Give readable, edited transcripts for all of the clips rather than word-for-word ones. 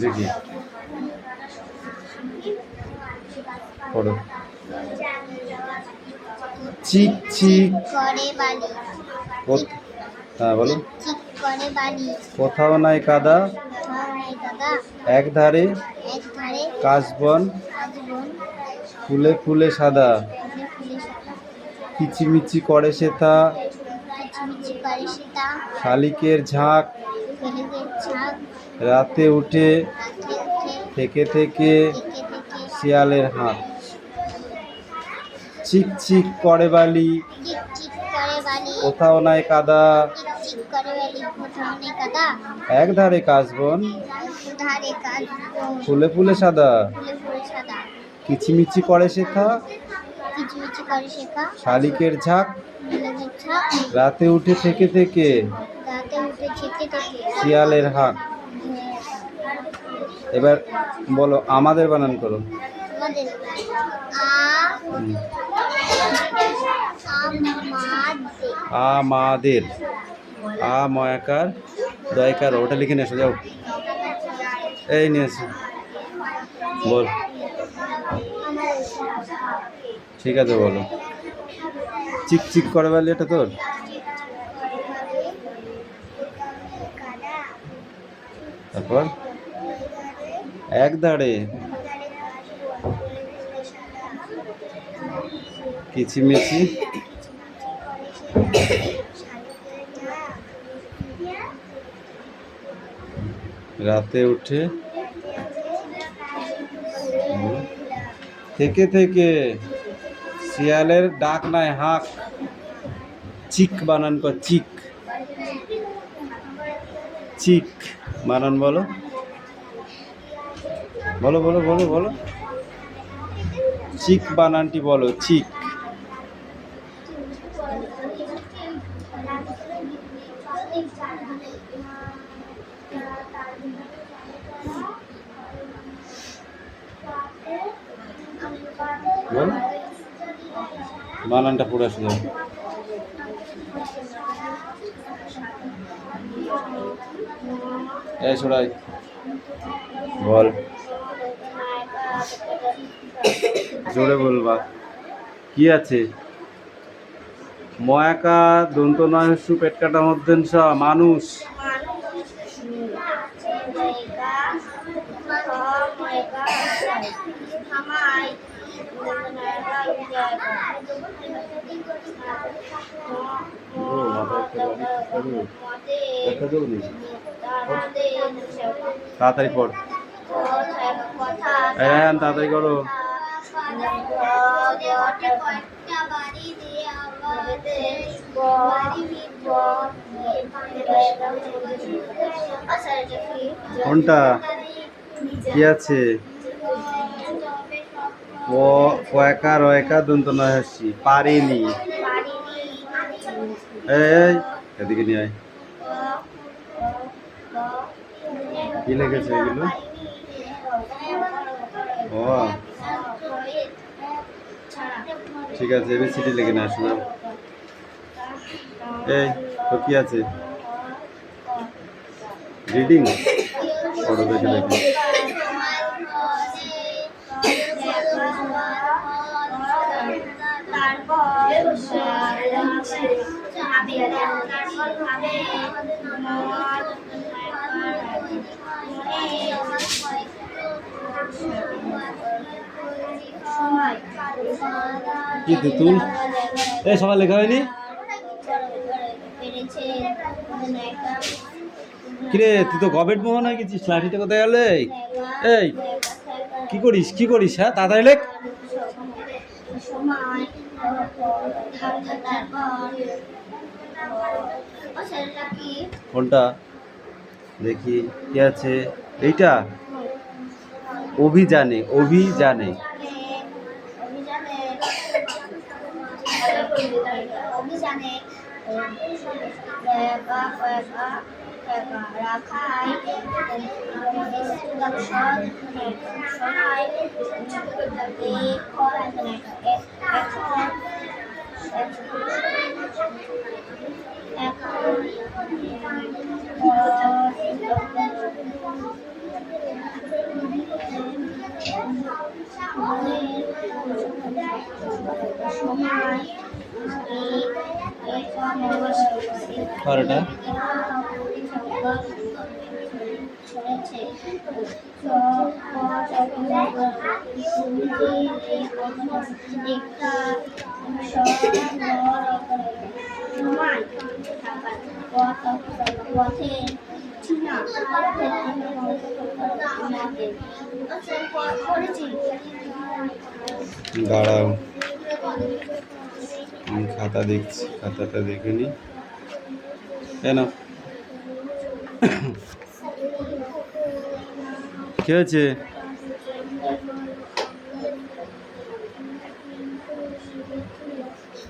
দেখি পড়ো। চিক চিক করে বালি। হ্যাঁ বলো। চিক করে বালি। কোথাও নাই কাদা, এক ধারে কাশবন, ফুলে ফুলে সাদা। কিচিমিচি করে সেথা, শালিকের ঝাঁক, রাতে উঠে থেকে থেকে শিয়ালের হাঁক। চিক চিক করে বালি, কোথাও নাই কাদা, এক ধারে কাশবন, ফুলে ফুলে সাদা। কিচিমিচি করে শেখা, শালিকের ঝাঁক, রাতে উঠে থেকে থেকে শিয়ালের হাঁক। এবার বলো আমাদের বানান করো। আমাদের, আ ময়াকার দয়কার, ওটা লিখে নিয়ে এসো যাও। এই নিয়ে এসো বল। ঠিক আছে বলো। চিক চিক করে বলি, এটা তোর। তারপর এক ধারে কিচিমিচি রাতে উঠে থেকে থেকে শিয়ালের ডাক নাই হাঁক। চিক বানান কর, চিক চিক বানান বলো বলো বলো বলো বলো। চিক বানানটি বলো, চিক। বল বানানটা পুরো আসলে এই শোনাই বল, জোরে বলবা। কি আছে? ময়াকা দন্ত নয় হস্যু পেট কাটা মধ্যেন মানুষ। তাড়াতাড়ি পড়, তাড়াতাড়ি করো। কোনটা কি আছে? কয়কা রয়কা দন্ত নয় হাসি, পারিনি। এই এদিকে নিয়ে আয়। কি লিখেছে এগুলো? ও ঠিক আছে, এবিসিডি লিখে নিয়ে আসো। এই তো কি আছে? রিডিং পড়ো, দেখে দেখি। কি তুতুল? এই সবাই লেখা হয়নি? কিরে তুই তো গভর্নমেন্ট মোহন হয়ে গেছিস, লাঠিটা কোথায় গেলে? এই কি করিস কি করিস? হ্যাঁ তাড়াতাড়ি লেখ। কোনটা দেখি কি আছে? এইটা অভিযানে, অভিযানে। রাখাই সহায় পরোটা দাঁড়াও, আমি খাতা দেখছি, খাতাটা দেখে নি কেন কি হয়েছে?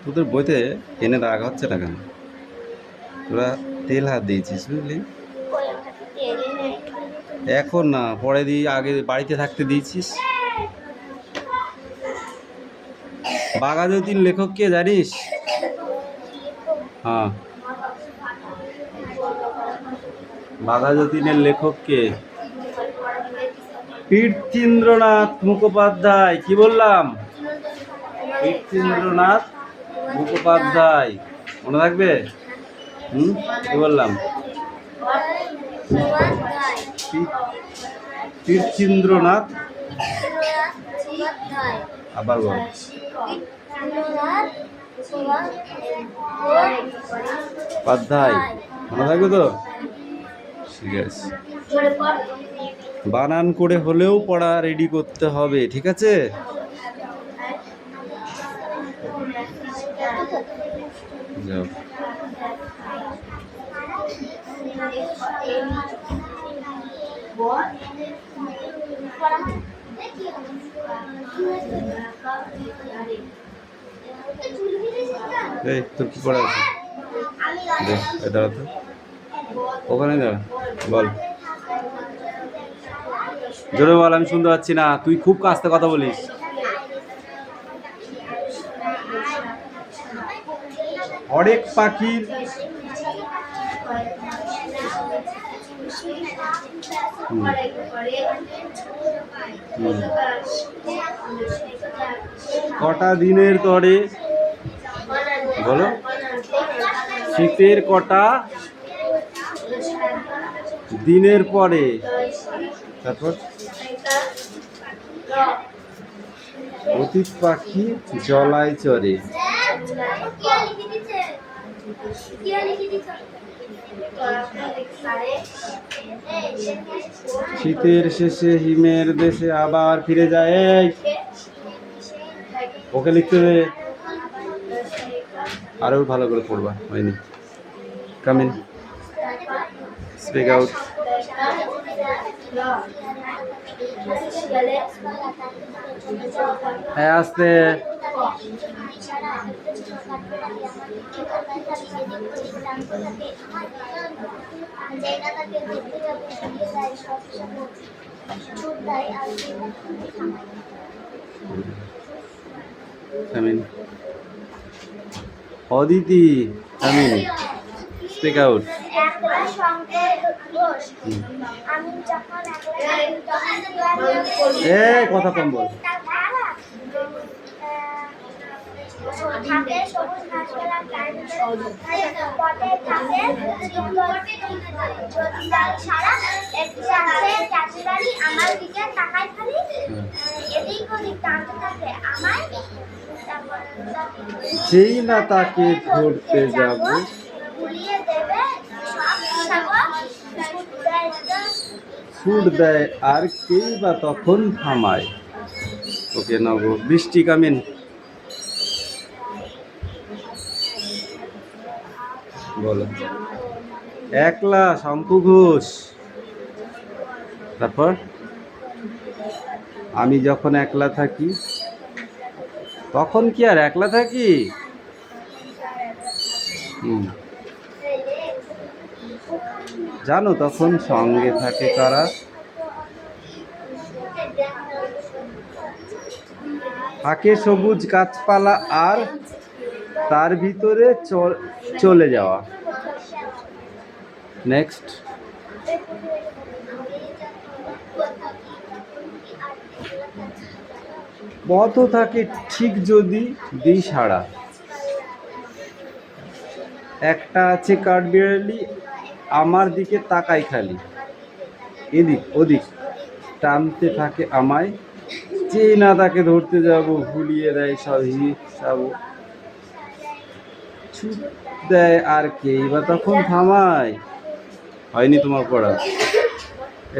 তোদের বইতে এনে রাখা হচ্ছে না কেন? তোরা তেল হাত দিয়েছিস বুঝলি? এখন না, পরে দিয়ে আগে বাড়িতে থাকতে দিয়েছিস। বাঘাযতীন লেখক কে জানিস? হ্যাঁ, বাঘাযতীনের লেখক কে? পীরথীন্দ্রনাথ মুখোপাধ্যায়। কি বললাম? পীরথীন্দ্রনাথ মুখোপাধ্যায়, মনে থাকবে? কি বললাম? পীরথীন্দ্রনাথ, আবার বল। উপাধ্যায়, মনে থাকবে তো? ঠিক আছে, বানান করে হলেও পড়া রেডি করতে হবে, ঠিক আছে? যাও। এই তোর কি পড়া আছে? দাঁড়া তো, ওখানে দাঁড়া, বল জোরে বল, আমি শুনতে পাচ্ছি না, তুই খুব আস্তে কথা বলিস। হরেক পাখির কটা দিনের তরে, বলো, শীতের কটা দিনের পরে, তারপর অতীত পাখি জলায় চরে, শীতের শেষে হিমের দেশে আবার ফিরে যায়। এই ওকে লিখতে হবে, আরো ভালো করে পড়বা, হয়নি। Come in, speak out. হ্যাঁ, আস্তে। Aditi, come in, speak out. কথা কম বল। যেই না তাকে ধরতে যাব, ছুট দেয় আর কেই বা তখন থামায়। ওকে নব, বৃষ্টি কামিন, বলো। একলা, শঙ্কু ঘোষ। তারপর আমি যখন একলা থাকি, তখন কি আর একলা থাকি? জানো তখন সঙ্গে থাকে কারা? থাকে সবুজ গাছপালা আর তার ভিতরে চলে যাওয়া। নেক্সট। পথ থাকে ঠিক যদি দিই সাড়া। একটা আছে কাঠবিড়ালি আমার দিকে তাকাই খালি, এদিক ওদিক টানতে থাকে আমায়, চেয়ে না তাকে ধরতে যাব, ভুলিয়ে দেয় সব হিসাব, ছুট দেয় আর কেই বা তখন থামায়। হয়নি তোমার পড়া?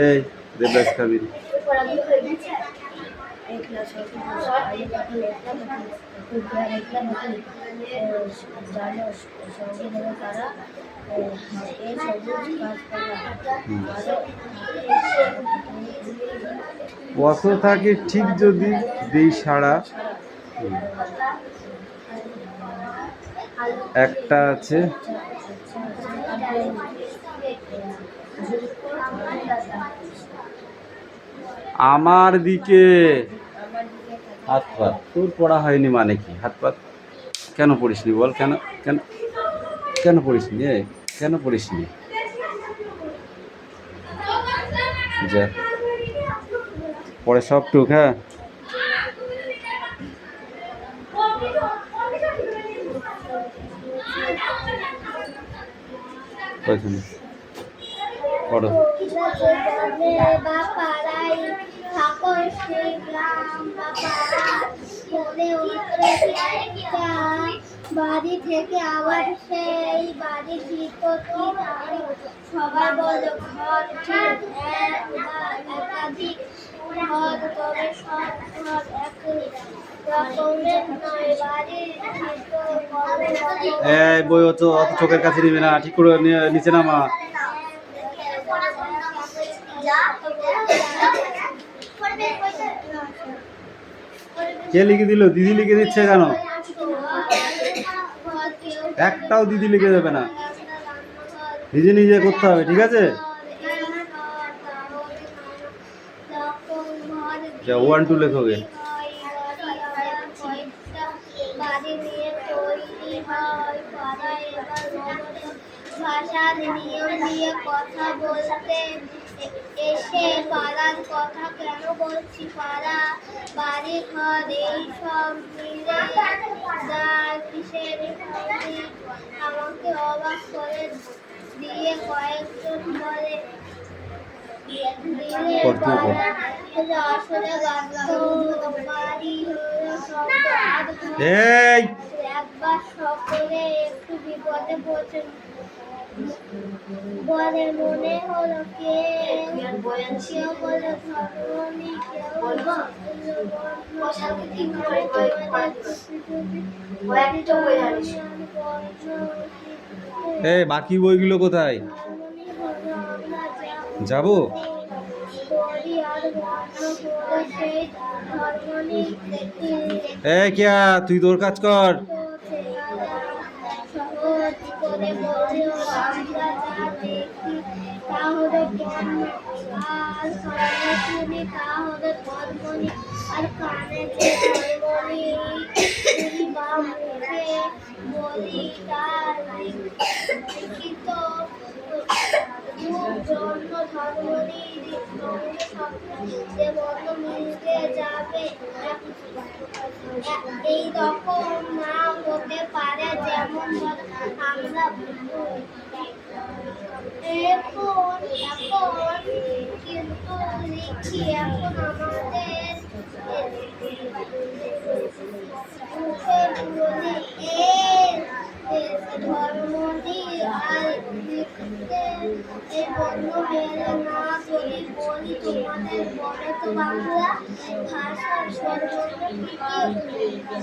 এই দেবদাস কাবির। পথ থাকে ঠিক যদি দেই সাড়া। একটা আছে আমার দিকে হাত পাত। তোর পড়া হয়নি মানে কি? হাত পাত কেন পড়িসনি বল? কেন কেন কেন পড়িসনি? কেন পড়িসনি? যা পরে সব টুক। হ্যাঁ, ওইখানে পড়ো। বাড়ি থেকে আবার সেই বাড়ির ভিতর কি দাঁড়ি, সবাই বলে ঘর ঠিক এক বা একাধিক ঘর, তবে সব ঘর একই রকমের নয়। বাড়ির ভিতর এই বই অত অত চোখের কাছে নিবে না, ঠিক করে নিচে নামা। কে লিখে দিল? দিদি লিখে দিচ্ছে কেন? একটাও দিদি লিখে দেবে না, নিজে নিজে করতে হবে, ঠিক আছে? যা 1 2 লেখো গে। ভাষার নিয়ম দিয়ে কথা বলতে এসে পাড়ার কথা কেন বলছি, পাড়া বাড়ি ঘর এই সব মিলে যার কিসের সঙ্গীত আমাকে অবাক করে দিয়ে কয়েকজন বলে আসলে বাড়ি হলো শব্দ আর একবার সকলে একটু বিপদে পড়ছে বলে, মনে হলো কেউ বলে ধর্মনি, এই বাকি বইগুলো কোথায়? যাবো? এই কিয়া, তুই তোর কাজ কর। তাহলে ধর্মনি আর কানে যে ধর্মনি বা মুখে বলি তার লিখিত জন্য ধর্মনির সঙ্গে বন্ধ মিলতে যাবে। এই রকম না হতে পারে যেমন আমরা এখন কিন্তু লিখি, এখন আমাদের মুখে বলি ধর্মনি আর লিখতে এই বন্ধ মেলে না যদি বলি তোমাদের বলে তো বাংলা ভাষার সর্বত্র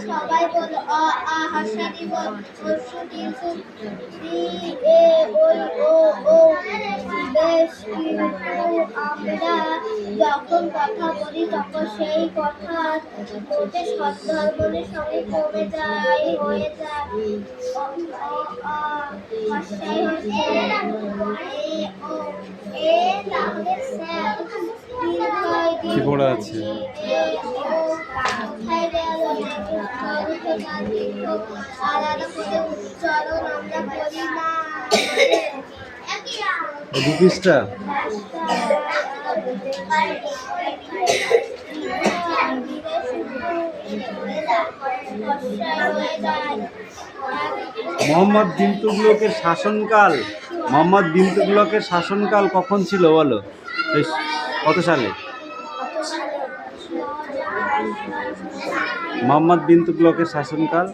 সবাই বলো অ আ হাসা দিব হর্ষ দীর্ঘ এ ওই ও ও বেশ, কিন্তু আমরা যখন কথা বলি তখন সেই কথা বলতে সব ধর্মের সঙ্গে কমে যায়, হয়ে যায় ও এ তাহলে স্যার কি পড়ে আছে? আলাদা করে উচ্চারণ আমরা করি না। দু পৃষ্ঠা। মোহাম্মদ বিন তুগলকের শাসনকাল, মোহাম্মদ বিন তুগলকের শাসনকাল কখন ছিল বলো? এই কত সালে? মোহাম্মদ বিন তুগলকের শাসনকাল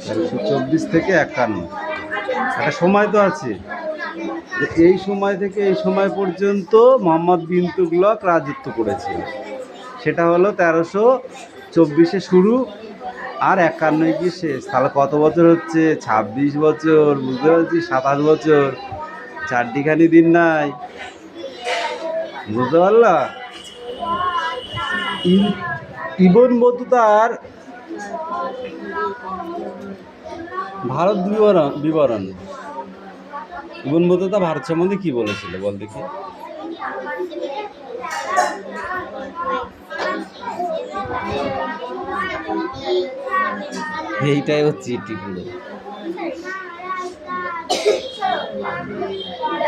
1324 থেকে 51। একটা সময় তো আছে, এই সময় থেকে এই সময় পর্যন্ত মোহাম্মদ বিন তুগলক রাজত্ব করেছিল। সেটা হলো 1324 শুরু আর 51 গিয়ে শেষ। তাহলে কত বছর হচ্ছে? 26 বছর। বুঝতে পারছি, 27 বছর, চারটিখানি দিন নাই। বুঝতে পারলা? ইবন বতুতার ভারত বিবরণ। ইবন বতুতা ভারত সম্বন্ধে কি বলেছিল বল দেখি? এইটাই হচ্ছে চিঠি পুরো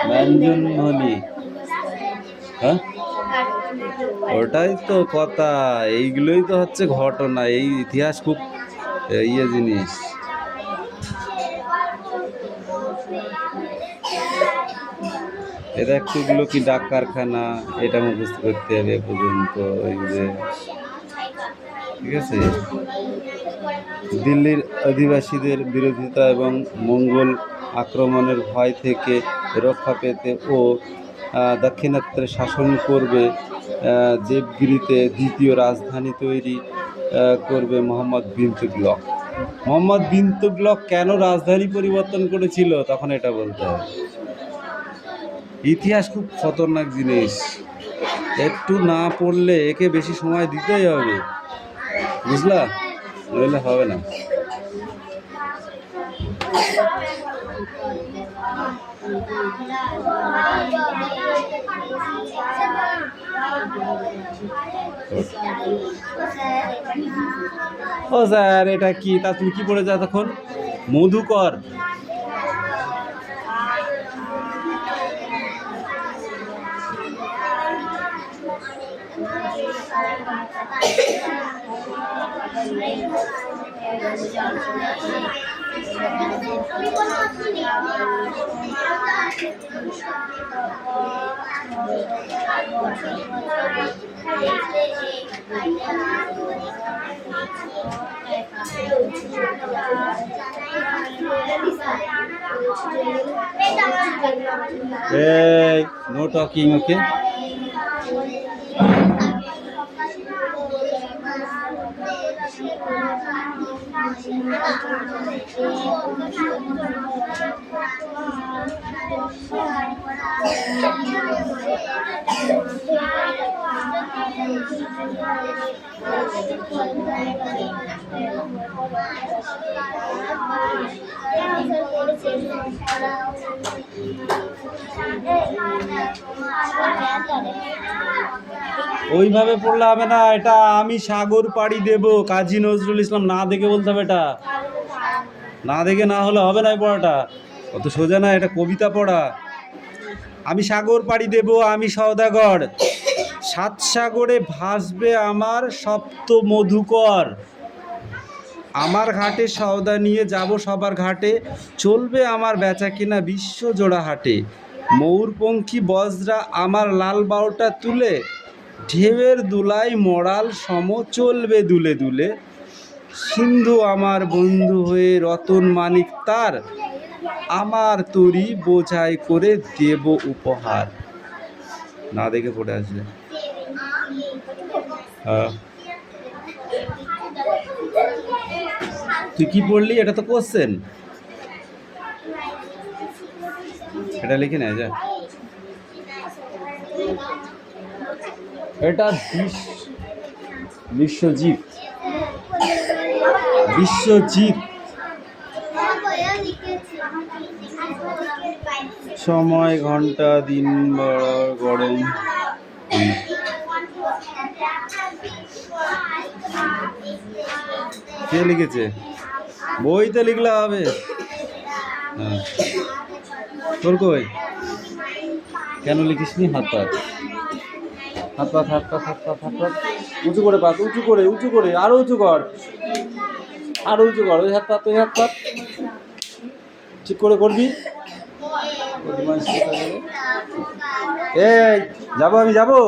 ব্যঞ্জনধ্বনি। হ্যাঁ, ওটাই তো কথা, এইগুলোই তো হচ্ছে ঘটনা। এই ইতিহাস খুব ইয়ে জিনিস। এটা একটুগুলো কি ডাক কারখানা, এটা মুখস্থ করতে হবে পর্যন্ত। ওই যে ঠিক আছে, দিল্লির অধিবাসীদের বিরোধিতা এবং মঙ্গল আক্রমণের ভয় থেকে রক্ষা পেতে ও দাক্ষিণাত্যে শাসন করবে দেবগিরিতে দ্বিতীয় রাজধানী তৈরি করবে মোহাম্মদ বিন তুগলক। মোহাম্মদ বিন তুগলক কেন রাজধানী পরিবর্তন করেছিল তখন এটা বলতে হবে। ইতিহাস খুব খতরনাক জিনিস, একটু না পড়লে একে বেশি সময় দিতেই হবে, বুঝলা? নইলে হবে না। ও স্যার, এটা কি? তা তুমি কি পড়ে যাও তখন? মধুকর। Hey, no talking, okay? ওইভাবে পড়লে হবে না। এটা আমি সাগর পাড়ি দেব, কাজী নজরুল ইসলাম। না দেখে বলতে হবে, এটা না দেখে না হলে হবে না। এই পড়াটা অত সোজা না, এটা কবিতা পড়া। আমি সাগর পাড়ি দেব, আমি সওদাগর, সাত সাগরে ভাসবে আমার সপ্ত মধুকর। আমার ঘাটে সওদা নিয়ে যাব সবার ঘাটে, চলবে আমার বেচা কিনা বিশ্ব জোড়া হাটে। ময়ূরপঙ্খী বজরা আমার লাল বাউটা তুলে, ঢেউয়ের দুলাই মরাল সম চলবে দুলে দুলে। সিন্ধু আমার বন্ধু হয়ে রতন মানিক তার, আমার তরি বোঝাই করে দেব উপহার। না দেখে পড়ে আসবে। তুই কি পড়লি? এটা তো কোশ্চেন, এটা লিখে নেয় যা। এটা বিশ্বজিৎ। বিশ্বজিৎ সময় ঘন্টা দিন গরম। কে লিখেছে? বইতে লিখলে হবে। হ্যাঁ, তোর কই? কেন লিখিসনি? হাত পাত, হাত পাত, হাত পাত, হাত পাত, হাত পাত, উঁচু করে পাত, উঁচু করে, উঁচু করে, আরো উঁচু কর, আরো উঁচু কর। ওই হাত পাত, ওই হাত পাত, ঠিক করে করবি। এই যাবো, আমি যাবো।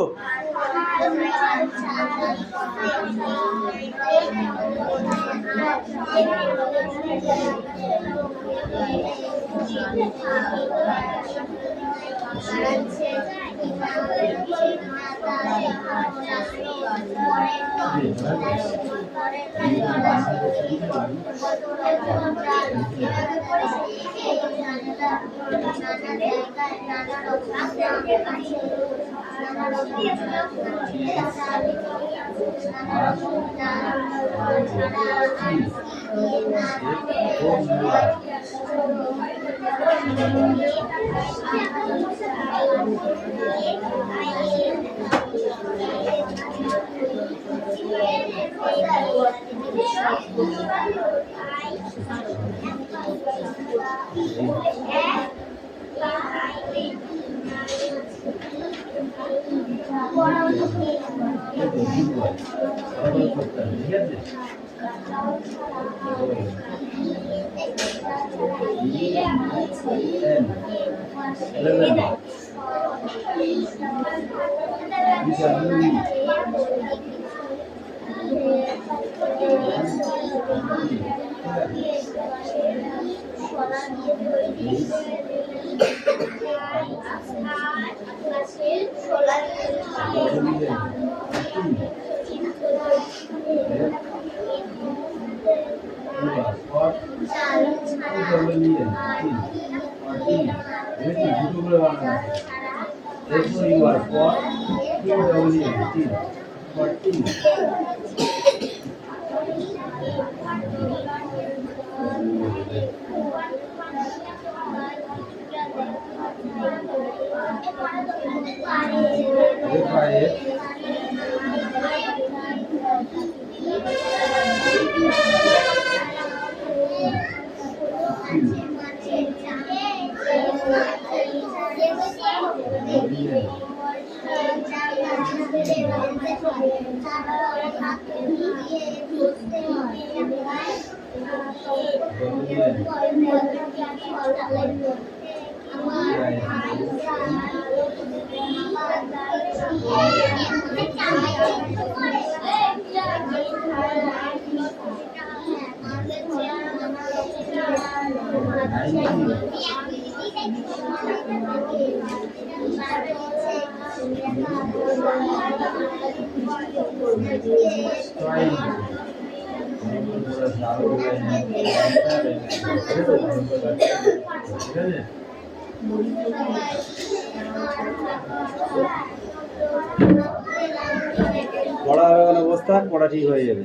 পড়া হবে মানে বসে থাক, পড়া ঠিক হয়ে যাবে।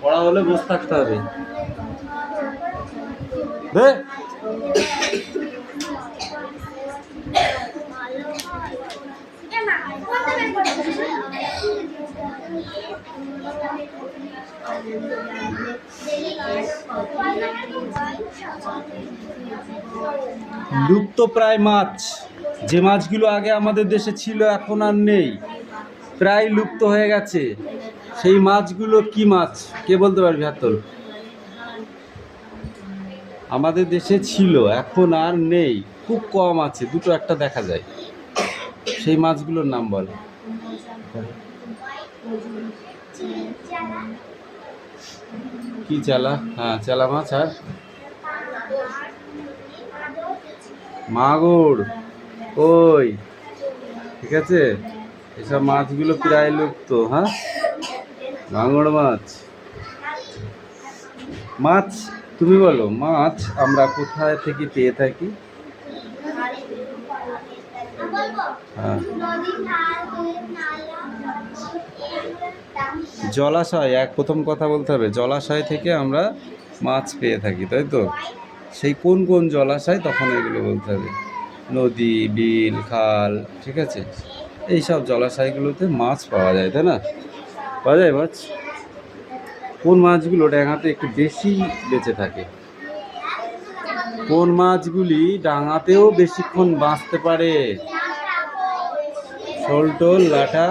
পড়া হলে বসে থাকতে হবে। লুপ্তপ্রায় মাছ, যে মাছগুলো আগে আমাদের দেশে ছিল এখন আর নেই, প্রায় লুপ্ত হয়ে গেছে, সেই মাছগুলো কি মাছ কে বলতে পারবি? হাত তোল। আমাদের দেশে ছিল, এখন আর নেই, খুব কম আছে, দুটো একটা দেখা যায়, সেই মাছগুলোর নাম বল। কি চালা? হ্যাঁ, চালা মাছ। আর মাগুর, কই? ঠিক আছে, এসব মাছগুলো প্রায় লুপ্ত। হ্যাঁ, ভাঙড় মাছ। মাছ তুমি বলো, মাছ আমরা কোথায় থেকে পেয়ে থাকি? হ্যাঁ, জলাশয়। প্রথম কথা বলতে হবে, জলাশয় থেকে আমরা মাছ পেয়ে থাকি, তাই তো? সেই কোন কোন জলাশয় তখন এগুলো বলতে হবে। নদী, বিল, খাল, ঠিক আছে, এইসব জলাশয়গুলোতে মাছ পাওয়া যায়, তাই না? পাওয়া যায় মাছ। কোন মাছগুলো ডাঙাতে একটু বেশি বেঁচে থাকে? কোন মাছগুলি ডাঙাতেও বেশিক্ষণ বাঁচতে পারে? শোল টোল, লাটা,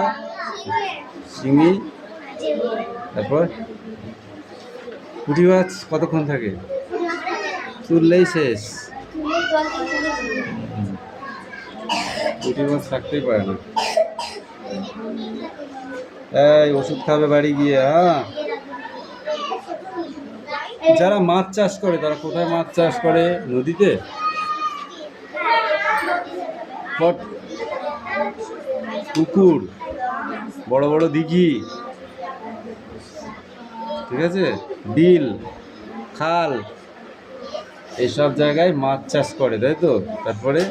শিঙি, তারপর পুঁটি মাছ কতক্ষণ থাকে? তুললেই শেষ। পুঁটি মাছ থাকতেই পারে না। এই ওষুধ খাবে বাড়ি গিয়ে, হ্যাঁ। যারা মাছ চাষ করে তারা কোথায় মাছ চাষ করে? নদীতে, পুকুর, বড় বড় দিঘি, ঠিক আছে, বিল, খাল, এইসব জায়গায় মাছ চাষ করে, তাই তো? তারপরে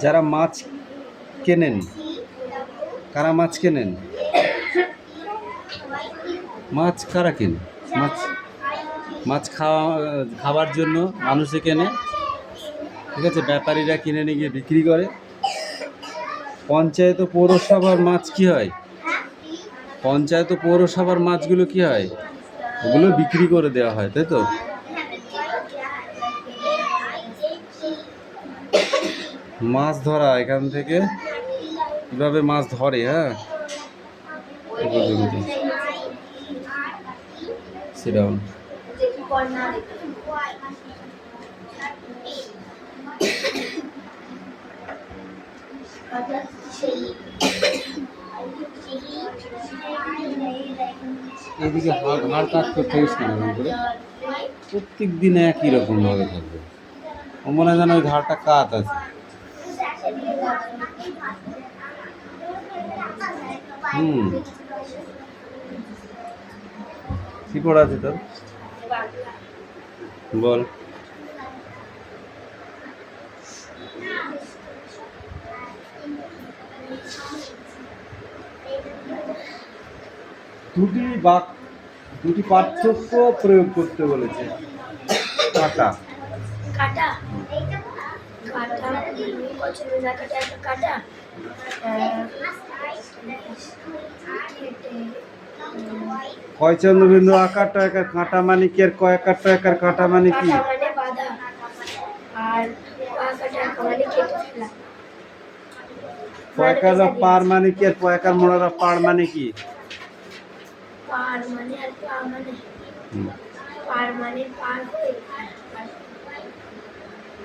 যারা মাছ কেনেন, কারা মাছ কেনেন? মাছ কারা কেনে? মাছ মাছ খাওয়ার জন্য মানুষে কেনে, ঠিক আছে, ব্যাপারীরা কিনে নিয়ে গিয়ে বিক্রি করে। পঞ্চায়েত ও পৌরসভার মাছ কি হয়? পঞ্চায়েত ও পৌরসভার মাছগুলো কি হয়? ওগুলো বিক্রি করে দেওয়া হয়, তাই তো? মাছ ধরা এখান থেকে কিভাবে মাছ ধরে, হ্যাঁ, সেটাও এদিকে হাড় কাজ করতে গেছি না করে, প্রত্যেক দিন একই রকম ভাবে থাকবে। ও মনে হয় যেন ওই ঘাড়টা কাত আছে। কি পড়া আছে তোর? বল। দুটি পার্থক্য প্রয়োগ করতে বলেছে। কাটা, কাটা, কাটা, কাটা, কয় চন্দ্রবিন্দু আকার টয়কার কাঁটা মানে কি? আর কয়েকার টয়কার কাঁটা মানে কি? মানে বাঁধা, আর মানে কেটে ফেলা। পয়কার পার মানে কি? আর পয়কার মোড়ার পাড় মানে কি? পার মানে আর পা মানে, পার মানে পার হয়ে,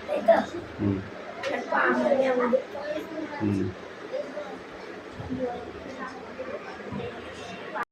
তাই তো? আর পা মানে আমাদের